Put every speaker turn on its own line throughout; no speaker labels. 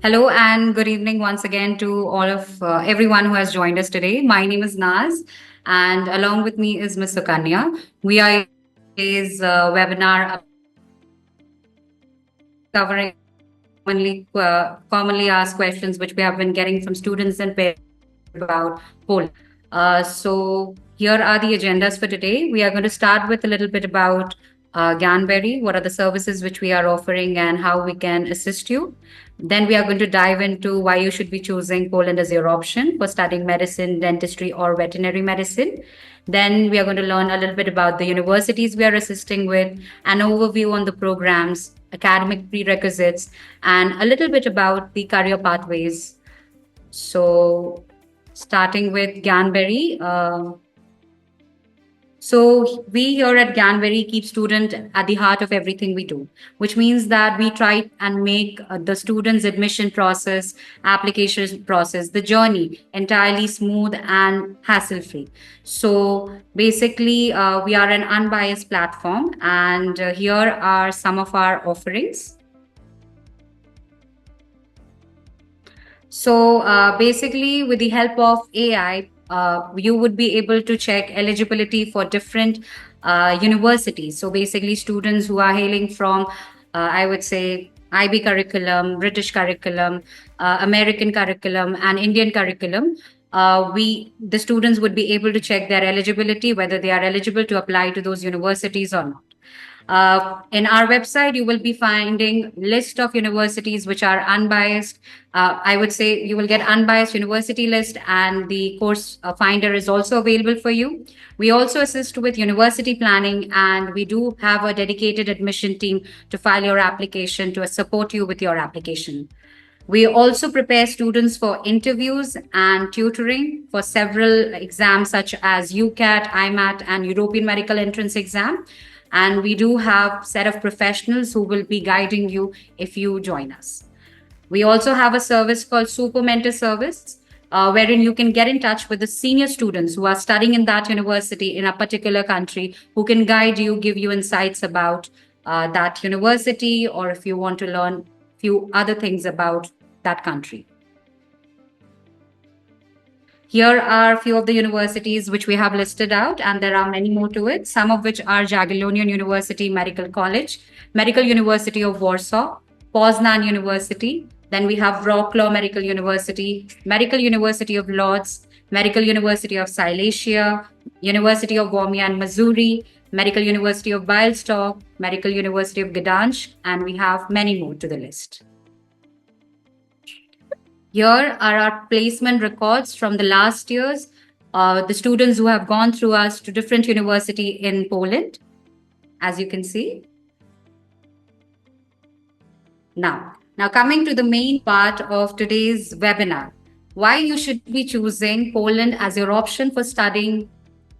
Hello and good evening once again to all of everyone who has joined us today. My name is Naz, and along with me is Ms. Sukanya. We are here for today's webinar covering commonly asked questions which we have been getting from students and parents about Poland. So here are the agendas for today. We are going to start with a little bit about Gyanberry, what are the services which we are offering and how we can assist you. Then we are going to dive into why you should be choosing Poland as your option for studying medicine, dentistry, or veterinary medicine. Then we are going to learn a little bit about the universities we are assisting with, an overview on the programs, academic prerequisites, and a little bit about the career pathways. So, starting with Gyanberry. So we here at Gyanberry keep student at the heart of everything we do, which means that we try and make the students' admission process, application process, the journey entirely smooth and hassle-free. So basically, we are an unbiased platform, and here are some of our offerings. So basically, with the help of AI, you would be able to check eligibility for different universities. So basically, students who are hailing from, I would say, IB curriculum, British curriculum, American curriculum, and Indian curriculum. The students would be able to check their eligibility, whether they are eligible to apply to those universities or not. In our website, you will be finding list of universities which are unbiased. I would say you will get unbiased university list, and the course finder is also available for you. We also assist with university planning, and we do have a dedicated admission team to file your application to support you with your application. We also prepare students for interviews and tutoring for several exams such as UCAT, IMAT, and European Medical Entrance Exam. And we do have set of professionals who will be guiding you if you join us. We also have a service called Super Mentor Service, wherein you can get in touch with the senior students who are studying in that university in a particular country, who can guide you, give you insights about that university, or if you want to learn a few other things about that country. Here are a few of the universities which we have listed out, and there are many more to it, some of which are Jagiellonian University Medical College, Medical University of Warsaw, Poznan University. Then we have Wrocław Medical University, Medical University of Lodz, Medical University of Silesia, University of Warmia and Missouri, Medical University of Bialystok, Medical University of Gdansk, and we have many more to the list. Here are our placement records from the last years, the students who have gone through us to different university in Poland, as you can see. Now coming to the main part of today's webinar, why you should be choosing Poland as your option for studying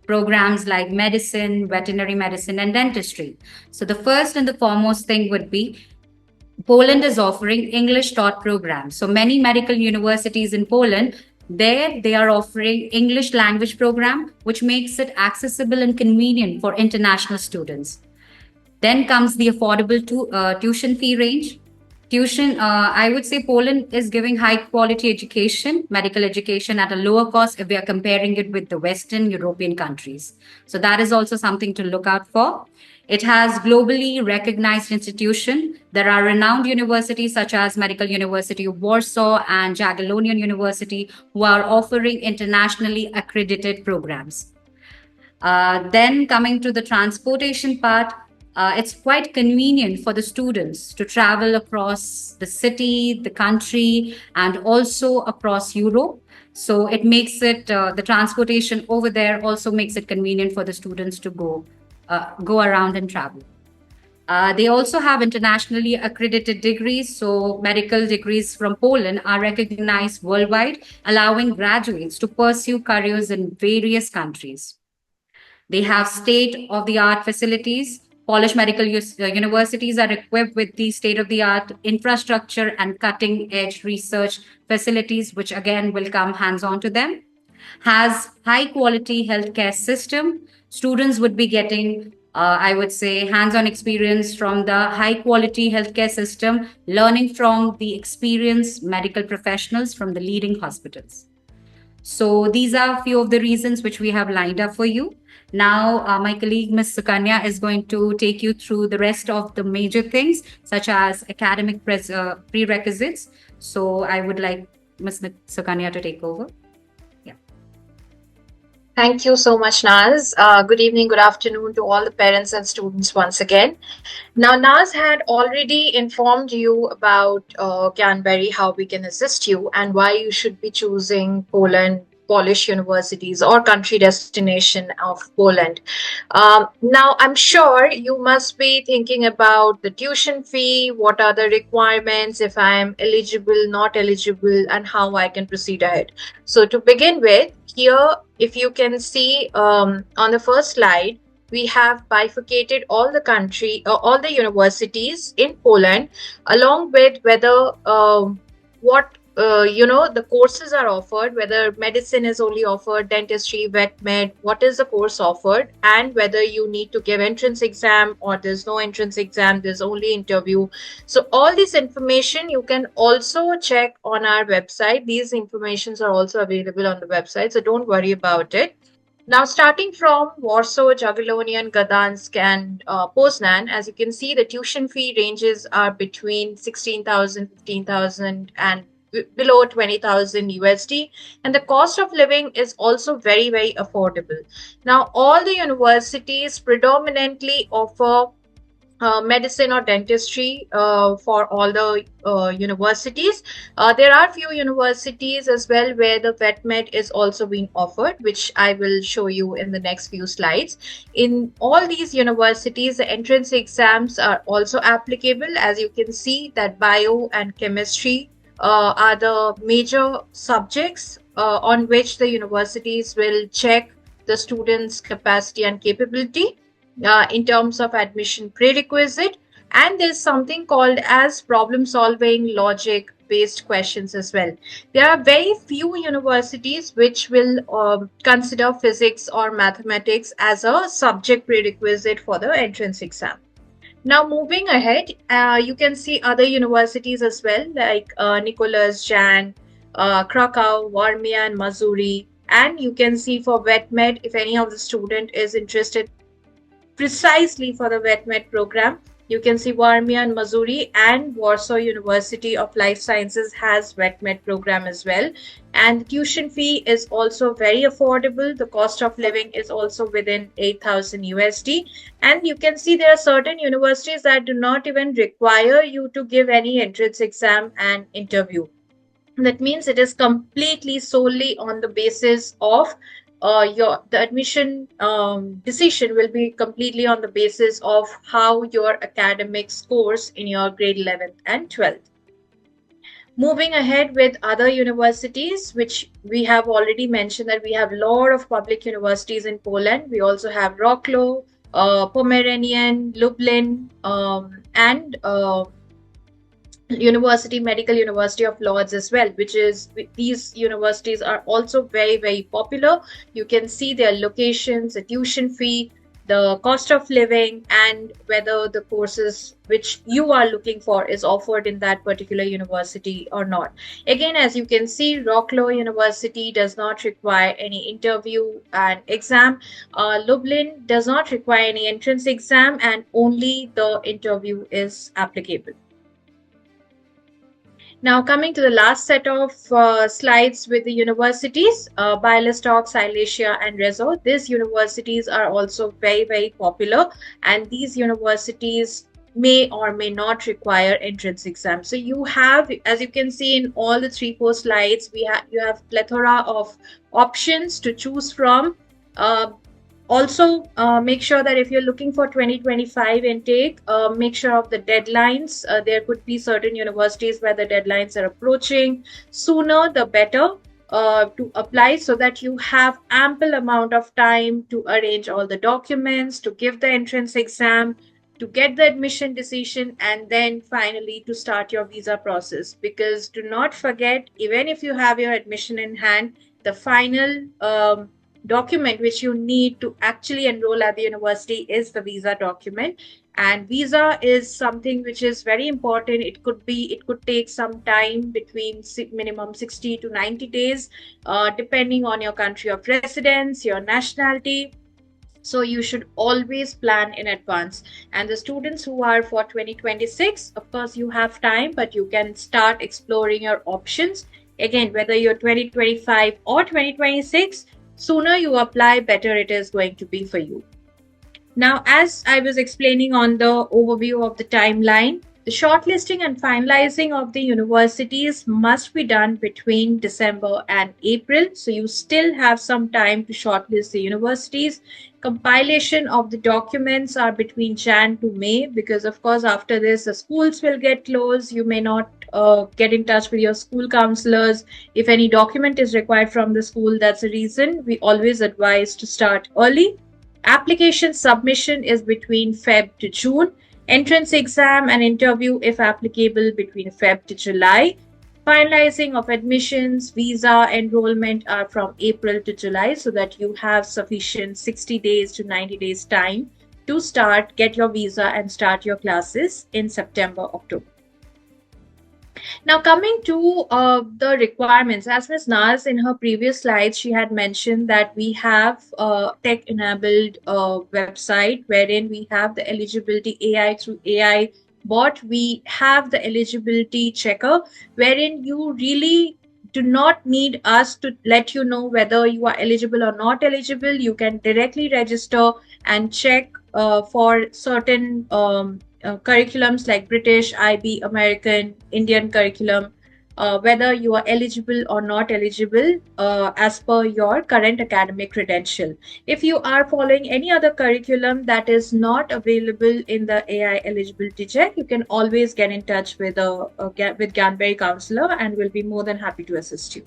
programs like medicine, veterinary medicine, and dentistry. So the first and the foremost thing would be Poland is offering English taught programs. So many medical universities in Poland, there they are offering English language program, which makes it accessible and convenient for international students. Then comes the affordable tuition fee range. I would say Poland is giving high quality education, medical education at a lower cost if we are comparing it with the Western European countries. So that is also something to look out for. It has globally recognized institutions. There are renowned universities such as Medical University of Warsaw and Jagiellonian University who are offering internationally accredited programs. Then coming to the transportation part, it's quite convenient for the students to travel across the city, the country, and also across Europe. So it makes it, the transportation over there also makes it convenient for the students to go around and travel. They also have internationally accredited degrees. So medical degrees from Poland are recognized worldwide, allowing graduates to pursue careers in various countries. They have state-of-the-art facilities. Polish medical universities are equipped with the state-of-the-art infrastructure and cutting-edge research facilities, which again will come hands-on to them. Has high-quality healthcare system. Students would be getting I would say hands on experience from the high quality healthcare system, learning from the experienced medical professionals from the leading hospitals. So these are a few of the reasons which we have lined up for you. Now, my colleague, Ms. Sukanya, is going to take you through the rest of the major things, such as academic prerequisites. So I would like Ms. Sukanya to take over. Yeah.
Thank you so much, Naz. Good evening, good afternoon to all the parents and students once again. Now, Naz had already informed you about Gyanberry, how we can assist you, and why you should be choosing Poland, Polish universities, or country destination of Poland. Now, I'm sure you must be thinking about the tuition fee, what are the requirements, if I'm eligible, not eligible, and how I can proceed ahead. So, to begin with, here, if you can see on the first slide, we have bifurcated all the all the universities in Poland, along with whether what the courses are offered, whether medicine is only offered, dentistry, vet med, what is the course offered, and whether you need to give entrance exam or there's no entrance exam, there's only interview. So all this information you can also check on our website. These informations are also available on the website, so don't worry about it. Now, starting from Warsaw, Jagiellonian, Gdansk, and Poznan, as you can see, the tuition fee ranges are between 16,000, 15,000, and below 20,000 USD. And the cost of living is also very, very affordable. Now, all the universities predominantly offer medicine or dentistry for all the universities. There are few universities as well where the vet med is also being offered, which I will show you in the next few slides. In all these universities, the entrance exams are also applicable. As you can see, that bio and chemistry are the major subjects on which the universities will check the students' capacity and capability in terms of admission prerequisite. And there's something called as problem solving logic based questions as well. There are very few universities which will consider physics or mathematics as a subject prerequisite for the entrance exam. Now, moving ahead, you can see other universities as well, like Nicholas, Jan, Krakow, Warmia, and Mazuri. And you can see for vet med, if any of the student is interested precisely for the vet med program, you can see Warmia and Mazuri, and Warsaw University of Life Sciences has vet med program as well. And the tuition fee is also very affordable. The cost of living is also within 8,000 USD. And you can see there are certain universities that do not even require you to give any entrance exam and interview. That means it is completely solely on the basis of the admission decision will be completely on the basis of how your academic scores in your grade 11th and 12th. Moving ahead with other universities, which we have already mentioned that we have a lot of public universities in Poland. We also have Wrocław, Pomeranian, Lublin, and Medical University of Lords as well, which is, these universities are also very, very popular. You can see their locations, the tuition fee, the cost of living, and whether the courses which you are looking for is offered in that particular university or not. Again, as you can see, Wrocław University does not require any interview and exam. Lublin does not require any entrance exam, and only the interview is applicable. Now, coming to the last set of slides with the universities, Bialystok, Silesia, and Rezo. These universities are also very, very popular, and these universities may or may not require entrance exams. So you have, as you can see in all the 3-4 slides, you have plethora of options to choose from. Also, make sure that if you're looking for 2025 intake, make sure of the deadlines. There could be certain universities where the deadlines are approaching. Sooner the better to apply, so that you have ample amount of time to arrange all the documents, to give the entrance exam, to get the admission decision, and then finally to start your visa process. Because do not forget, even if you have your admission in hand, the final document which you need to actually enroll at the university is the visa document. And visa is something which is very important. It could take some time between minimum 60 to 90 days, depending on your country of residence, your nationality. So you should always plan in advance. And the students who are for 2026, of course you have time, but you can start exploring your options. Again, whether you're 2025 or 2026, sooner you apply, better it is going to be for you. Now, as I was explaining on the overview of the timeline, the shortlisting and finalizing of the universities must be done between December and April. So, you still have some time to shortlist the universities. Compilation of the documents are between Jan to May, because, of course, after this, the schools will get closed. You may not get in touch with your school counselors. If any document is required from the school, that's the reason we always advise to start early. Application submission is between Feb to June. Entrance exam and interview, if applicable, between Feb to July. Finalizing of admissions, visa, enrollment are from April to July, so that you have sufficient 60 days to 90 days time to get your visa and start your classes in September, October. Now, coming to the requirements, as Ms. Naz in her previous slides, she had mentioned that we have a tech-enabled website wherein we have the eligibility AI through AI bot. We have the eligibility checker wherein you really do not need us to let you know whether you are eligible or not eligible. You can directly register and check for certain curriculums like British, IB, American, Indian curriculum, whether you are eligible or not eligible as per your current academic credential. If you are following any other curriculum that is not available in the AI eligibility check, you can always get in touch with with Gyanberry counselor, and will be more than happy to assist you.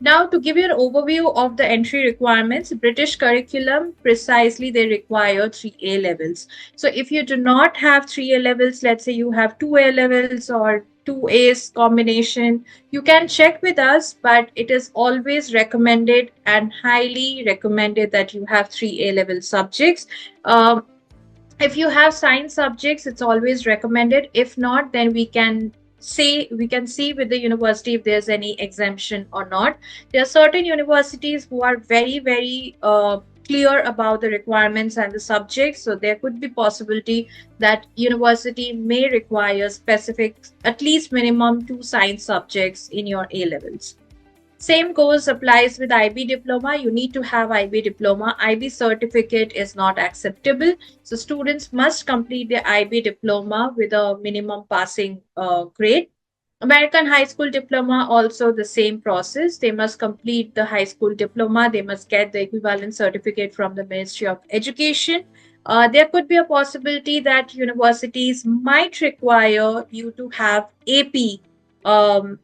Now, to give you an overview of the entry requirements, British curriculum, precisely they require 3 A levels. So if you do not have 3 A levels, let's say you have 2 A levels or 2 A's combination, you can check with us, but it is always recommended and highly recommended that you have 3 A level subjects. If you have science subjects, it's always recommended. If not, then we can see with the university if there's any exemption or not. There are certain universities who are very clear about the requirements and the subjects, so there could be possibility that university may require specific, at least minimum 2 science subjects in your A levels. Same goes applies with IB diploma. You need to have IB diploma. IB certificate is not acceptable. So students must complete their IB diploma with a minimum passing grade. American high school diploma, also the same process. They must complete the high school diploma. They must get the equivalent certificate from the Ministry of Education. There could be a possibility that universities might require you to have AP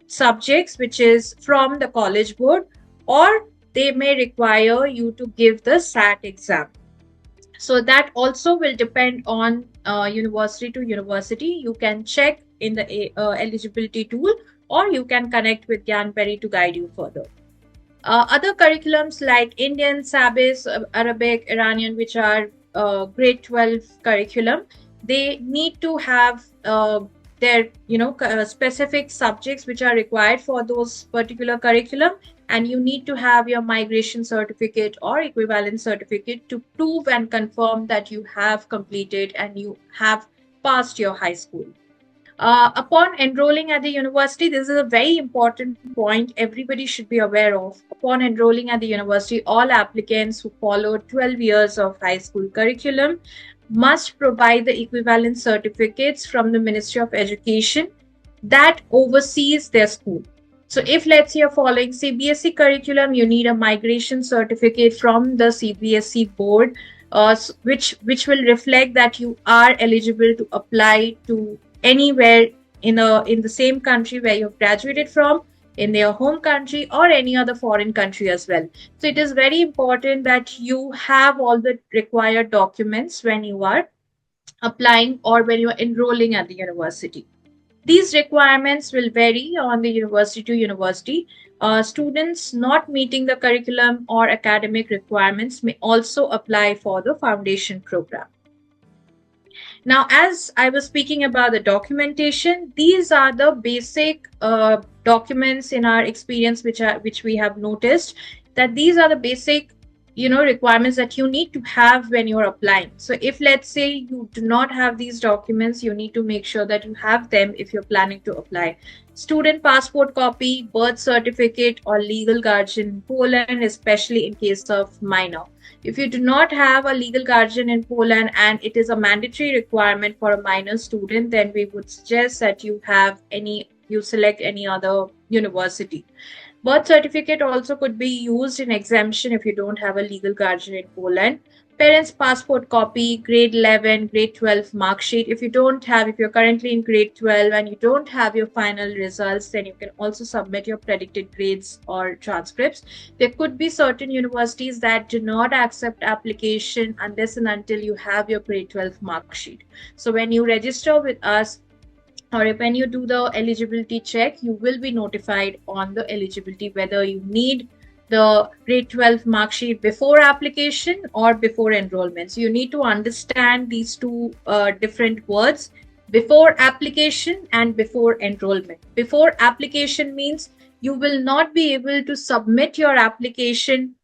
subjects, which is from the college board, or they may require you to give the SAT exam. So that also will depend on university to university. You can check in the eligibility tool, or you can connect with Gyanberry to guide you further. Other curriculums like Indian, Sabis, Arabic, Iranian, which are grade 12 curriculum, they need to have their specific subjects which are required for those particular curriculum, and you need to have your migration certificate or equivalent certificate to prove and confirm that you have completed and you have passed your high school. Upon enrolling at the university, this is a very important point everybody should be aware of. Upon enrolling at the university, all applicants who follow 12 years of high school curriculum must provide the equivalent certificates from the Ministry of Education that oversees their school. So if let's say you're following CBSE curriculum, you need a migration certificate from the CBSE board, which will reflect that you are eligible to apply to anywhere in the same country where you've graduated from, in their home country or any other foreign country as well. So it is very important that you have all the required documents when you are applying or when you are enrolling at the university. These requirements will vary on the university to university. Students not meeting the curriculum or academic requirements may also apply for the foundation program. Now, as I was speaking about the documentation, these are the basic documents in our experience which we have noticed that these are the basic requirements that you need to have when you're applying. So if let's say you do not have these documents, you need to make sure that you have them if you're planning to apply. Student passport copy, birth certificate, or legal guardian in Poland, especially in case of minor. If you do not have a legal guardian in Poland and it is a mandatory requirement for a minor student, then we would suggest that you select any other university. Birth certificate also could be used in exemption if you don't have a legal guardian in Poland. Parents' passport copy, grade 11, grade 12 mark sheet. If you're currently in grade 12 and you don't have your final results, then you can also submit your predicted grades or transcripts. There could be certain universities that do not accept application unless and until you have your grade 12 mark sheet. So when you register with us, or when you do the eligibility check, you will be notified on the eligibility whether you need the grade 12 mark sheet before application or before enrollment. So you need to understand these two different words: before application and before enrollment. Before application means you will not be able to submit your application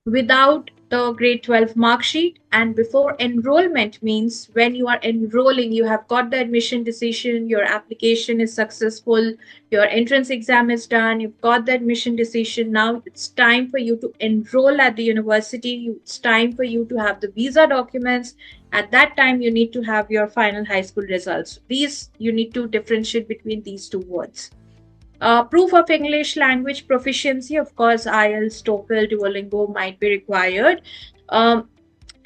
without the grade 12 mark sheet. And before enrollment means when you are enrolling, you have got the admission decision, your application is successful, your entrance exam is done, you've got the admission decision. Now it's time for you to enroll at the university. It's time for you to have the visa documents. At that time, you need to have your final high school results. These, you need to differentiate between these two words. Proof of English language proficiency, of course, IELTS, TOEFL, Duolingo might be required.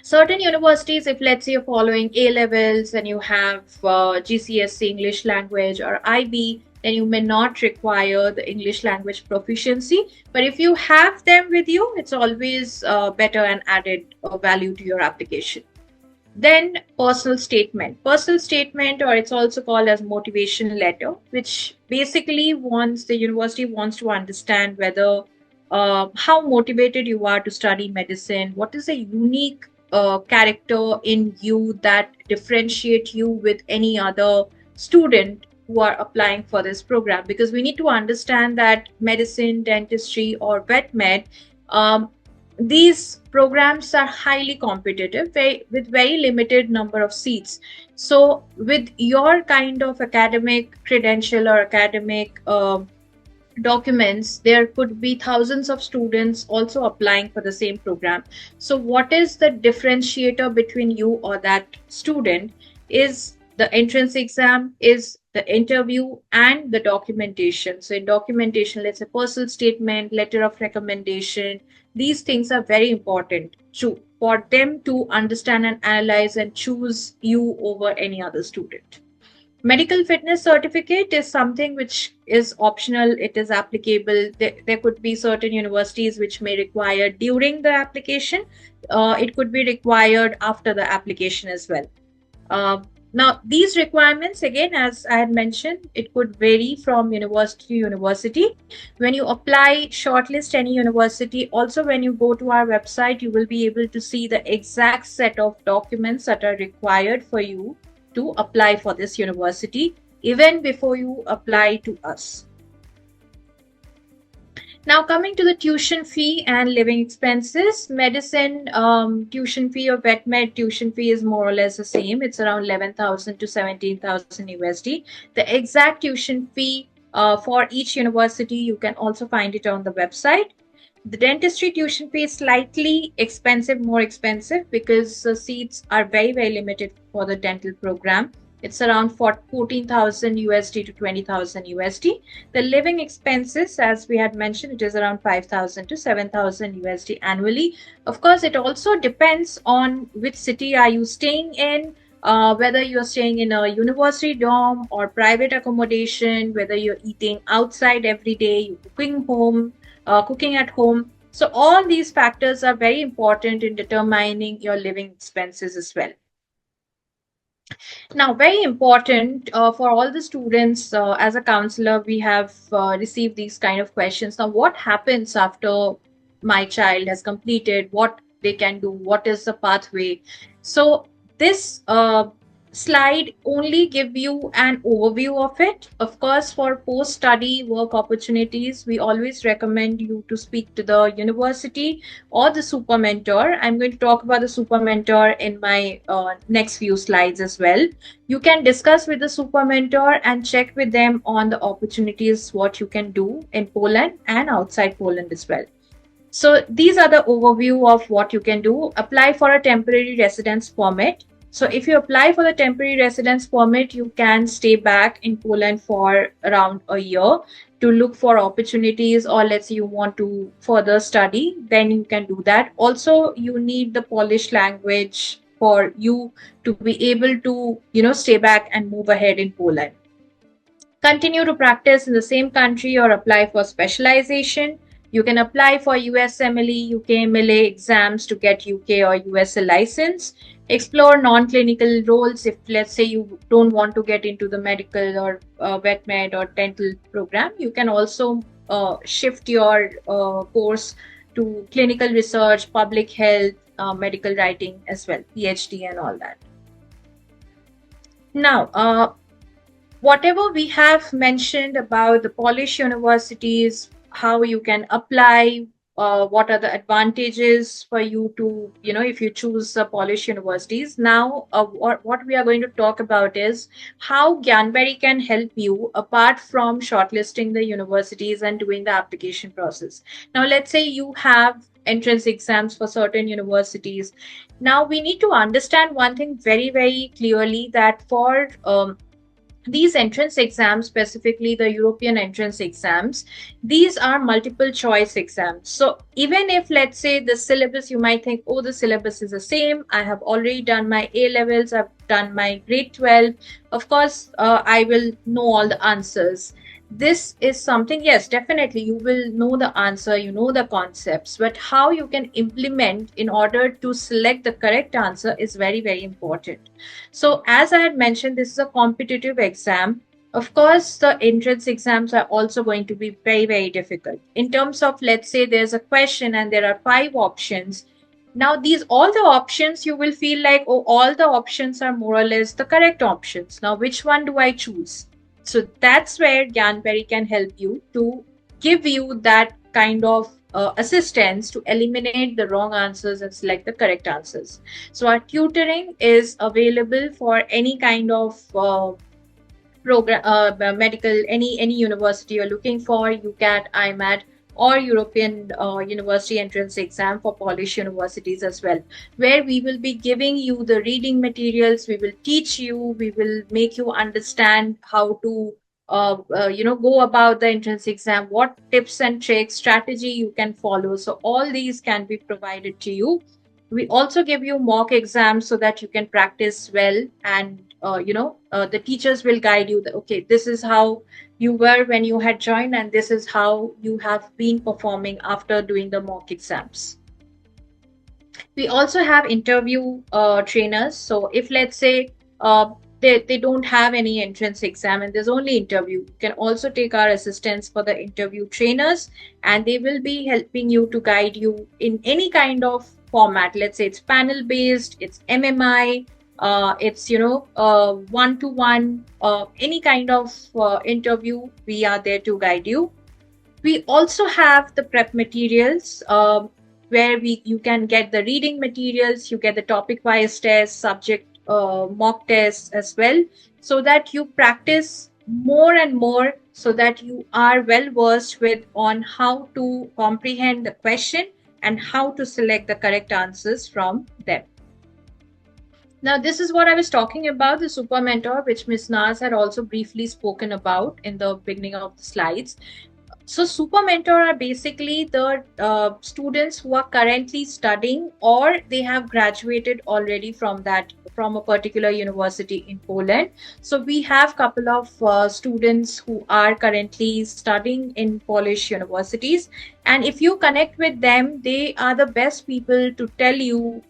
Certain universities, if let's say you're following A levels and you have GCSE English language or IB, then you may not require the English language proficiency. But if you have them with you, it's always better and added value to your application. Then personal statement. Personal statement, or it's also called as motivation letter, which basically the university wants to understand whether how motivated you are to study medicine, what is a unique character in you that differentiate you with any other student who are applying for this program. Because we need to understand that medicine, dentistry, or vet med, these programs are highly competitive with very limited number of seats. So with your kind of academic credential or academic documents, there could be thousands of students also applying for the same program. So what is the differentiator between you or that student is the entrance exam, is the interview, and the documentation. So in documentation, let's say personal statement, letter of recommendation, these things are very important for them to understand and analyze and choose you over any other student. Medical fitness certificate is something which is optional. It is applicable. There could be certain universities which may require during the application. It could be required after the application as well. Now, these requirements, again, as I had mentioned, it could vary from university to university. When you apply, shortlist any university, also when you go to our website, you will be able to see the exact set of documents that are required for you to apply for this university, even before you apply to us. Now, coming to the tuition fee and living expenses, medicine tuition fee or vet med tuition fee is more or less the same. It's around 11,000 to 17,000 USD. The exact tuition fee for each university, you can also find it on the website. The dentistry tuition fee is slightly more expensive because the seats are very, very limited for the dental program. It's around 14,000 USD to 20,000 USD. The living expenses, as we had mentioned, it is around 5,000 to 7,000 USD annually. Of course, it also depends on which city are you staying in, whether you're staying in a university dorm or private accommodation, whether you're eating outside every day, you're cooking at home. So all these factors are very important in determining your living expenses as well. Now, very important for all the students, as a counselor, we have received these kind of questions. Now, what happens after my child has completed? What they can do? What is the pathway? So, this slide only give you an overview of it. Of course, for post-study work opportunities, we always recommend you to speak to the university or the super mentor. I'm going to talk about the super mentor in my next few slides as well. You can discuss with the super mentor and check with them on the opportunities what you can do in Poland and outside Poland as well. So these are the overview of what you can do. Apply for a temporary residence permit. So if you apply for the temporary residence permit, you can stay back in Poland for around a year to look for opportunities, or let's say you want to further study, then you can do that. Also, you need the Polish language for you to be able to, stay back and move ahead in Poland. Continue to practice in the same country or apply for specialization. You can apply for USMLE, UKMLA exams to get UK or USA license. Explore non-clinical roles if, let's say, you don't want to get into the medical or vet med or dental program. You can also shift your course to clinical research, public health, medical writing as well, PhD and all that. Now, whatever we have mentioned about the Polish universities, how you can apply, what are the advantages for you to, if you choose Polish universities. Now, what we are going to talk about is how Gyanberry can help you apart from shortlisting the universities and doing the application process. Now, let's say you have entrance exams for certain universities. Now, we need to understand one thing very, very clearly, that for these entrance exams, specifically the European entrance exams, these are multiple choice exams. So even if, let's say, the syllabus, you might think, oh, the syllabus is the same, I have already done my A levels, I've done my grade 12, of course I will know all the answers. This is something, yes, definitely you will know the answer, you know the concepts, but how you can implement in order to select the correct answer is very, very important. So, as I had mentioned, this is a competitive exam. Of course, the entrance exams are also going to be very, very difficult. In terms of, let's say, there's a question and there are five options. Now, these all the options, you will feel like, oh, all the options are more or less the correct options. Now, which one do I choose? So that's where Gyanberry can help you to give you that kind of assistance to eliminate the wrong answers and select the correct answers. So our tutoring is available for any kind of program, medical, any university you're looking for, UCAT, IMAT, or European university entrance exam for Polish universities as well, where we will be giving you the reading materials, we will teach you, we will make you understand how to go about the entrance exam, what tips and tricks, strategy you can follow. So all these can be provided to you. We also give you mock exams so that you can practice well, and the teachers will guide you that, okay, this is how you were when you had joined and this is how you have been performing after doing the mock exams. We also have interview trainers. So if, let's say, they don't have any entrance exam and there's only interview, you can also take our assistance for the interview trainers, and they will be helping you to guide you in any kind of format. Let's say it's panel based, it's MMI, it's one-to-one, any kind of interview, we are there to guide you. We also have the prep materials, where you can get the reading materials, you get the topic wise tests, subject mock tests as well, so that you practice more and more, so that you are well versed with on how to comprehend the question and how to select the correct answers from them. Now, this is what I was talking about, the super mentor, which Ms. Naz had also briefly spoken about in the beginning of the slides. So super mentor are basically the students who are currently studying, or they have graduated already from a particular university in Poland. So we have couple of students who are currently studying in Polish universities, and if you connect with them, they are the best people to tell you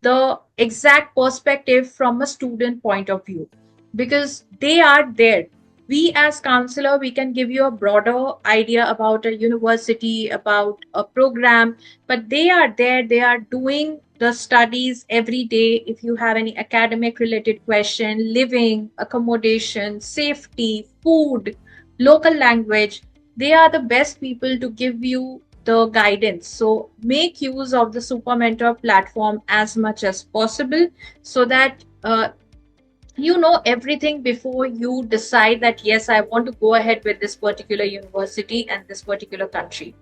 the exact perspective from a student point of view, because they are there. We as counselor, we can give you a broader idea about a university, about a program, but they are there, they are doing the studies every day. If you have any academic related question, living, accommodation, safety, food, local language, they are the best people to give you the guidance. So make use of the Super Mentor platform as much as possible, so that you know everything before you decide that yes, I want to go ahead with this particular university and this particular country.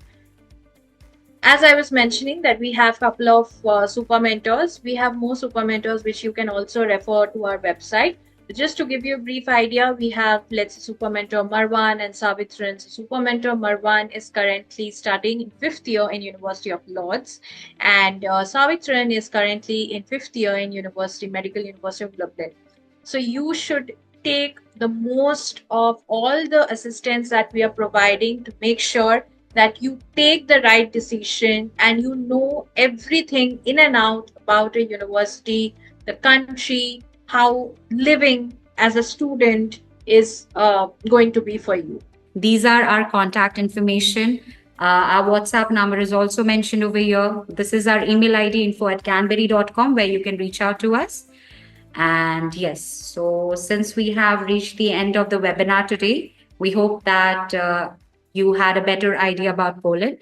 As I was mentioning that we have a couple of super mentors. We have more super mentors which you can also refer to our website. Just to give you a brief idea, we have, let's say, super mentor Marwan and Savitran. So super mentor Marwan is currently studying in fifth year in University of Lords, and Savitran is currently in fifth year in Medical University of Dublin. So you should take the most of all the assistance that we are providing to make sure that you take the right decision and you know everything in and out about a university, the country, how living as a student is going to be for you.
These are our contact information. Our WhatsApp number is also mentioned over here. This is our email ID, info@gyanberry.com, where you can reach out to us. And yes, so since we have reached the end of the webinar today, we hope that you had a better idea about Poland.